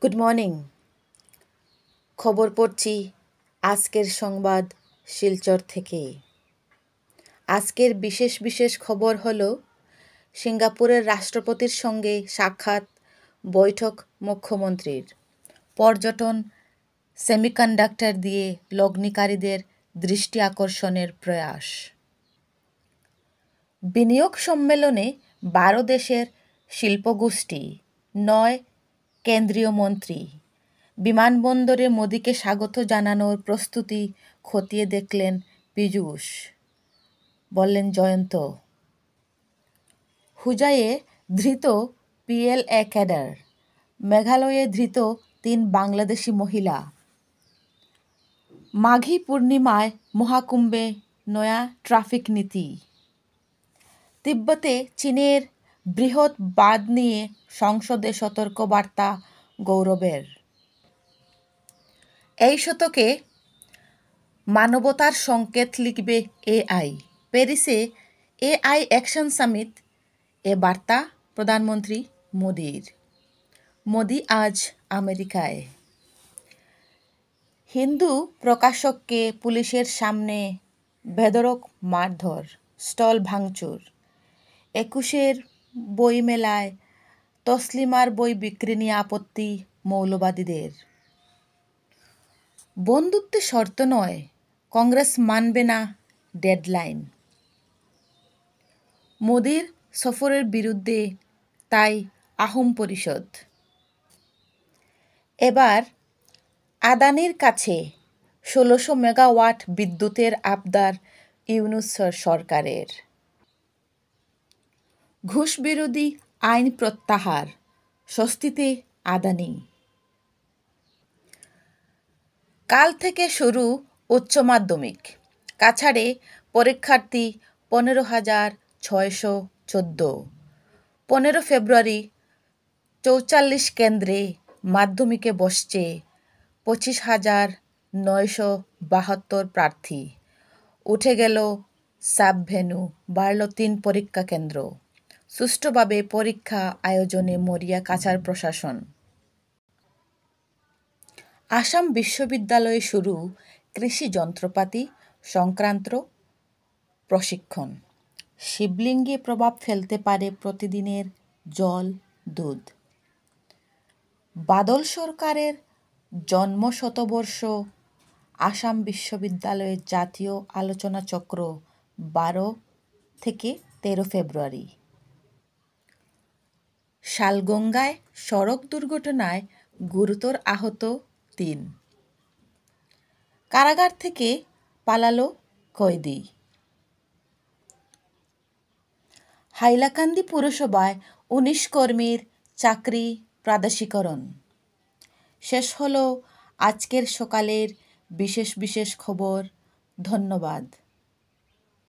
Good morning. খবর পড়ছি আজকের সংবাদ শিলচর থেকে। আজকের বিশেষ খবর হলো সিঙ্গাপুরের রাষ্ট্রপতির সঙ্গে সাক্ষাৎ, বৈঠক মুখ্যমন্ত্রীর। পর্যটন, সেমিকন্ডাক্টর দিয়ে লগ্নিকারীদের দৃষ্টি আকর্ষণের প্রয়াস। বিনিয়োগ সম্মেলনে 12 দেশের শিল্পগোষ্ঠী, 9 কেন্দ্রীয় মন্ত্রী। বিমানবন্দরে মোদিকে স্বাগত জানানোর প্রস্তুতি খতিয়ে দেখলেন পীযূষ, বললেন জয়ন্ত। হুজাইয়ে ধৃত PLA ক্যাডার, মেঘালয়ে ধৃত 3 বাংলাদেশি মহিলা। মাঘী পূর্ণিমায় মহাকুম্ভে নয়া ট্রাফিক নীতি। তিব্বতে চীনের বৃহৎ বাঁধ নিয়ে সংসদে সতর্কবার্তা গৌরবের। এই শতকে মানবতার সংকেত লিখবে AI। প্যারিসে AI অ্যাকশন সামিট, এ বার্তা প্রধানমন্ত্রী মোদির। মোদি আজ আমেরিকায়। হিন্দু প্রকাশককে পুলিশের সামনে বেধড়ক মারধর, স্টল ভাঙচুর। 21-এর বইমেলায় তসলিমার বই বিক্রি নিয়ে আপত্তি মৌলবাদীদের। বন্ধুত্বে শর্ত নয়, কংগ্রেস মানবে না ডেডলাইন। মোদির সফরের বিরুদ্ধে তাই আহোম পরিষদ। এবার আদানির কাছে 1600 মেগাওয়াট বিদ্যুতের আবদার ইউনূস সরকারের। ঘুষবিরোধী আইন প্রত্যাহার, স্বস্তিতে আদানি। কাল থেকে শুরু উচ্চ মাধ্যমিক। কাছাড়ে পরীক্ষার্থী 15,614। 15 ফেব্রুয়ারি 44 কেন্দ্রে মাধ্যমিকে বসছে 25,972 প্রার্থী। উঠে গেল সাবভেন্যু, বাড়ল 3 পরীক্ষা কেন্দ্র। সুষ্ঠুভাবে পরীক্ষা আয়োজনে মরিয়া কাছাড় প্রশাসন। আসাম বিশ্ববিদ্যালয়ে শুরু কৃষি যন্ত্রপাতি সংক্রান্ত প্রশিক্ষণ। শিবলিঙ্গে প্রভাব ফেলতে পারে প্রতিদিনের জল, দুধ। বাদল সরকারের জন্মশতবর্ষ, আসাম বিশ্ববিদ্যালয়ের জাতীয় আলোচনাচক্র 12 থেকে 13 ফেব্রুয়ারি। শালগঙ্গায় সড়ক দুর্ঘটনায় গুরুতর আহত 3। কারাগার থেকে পালালো কয়েদি। হাইলাকান্দি পুরসভায় 19 কর্মীর চাকরি প্রাদেশিকরণ। শেষ হলো আজকের সকালের বিশেষ খবর। ধন্যবাদ।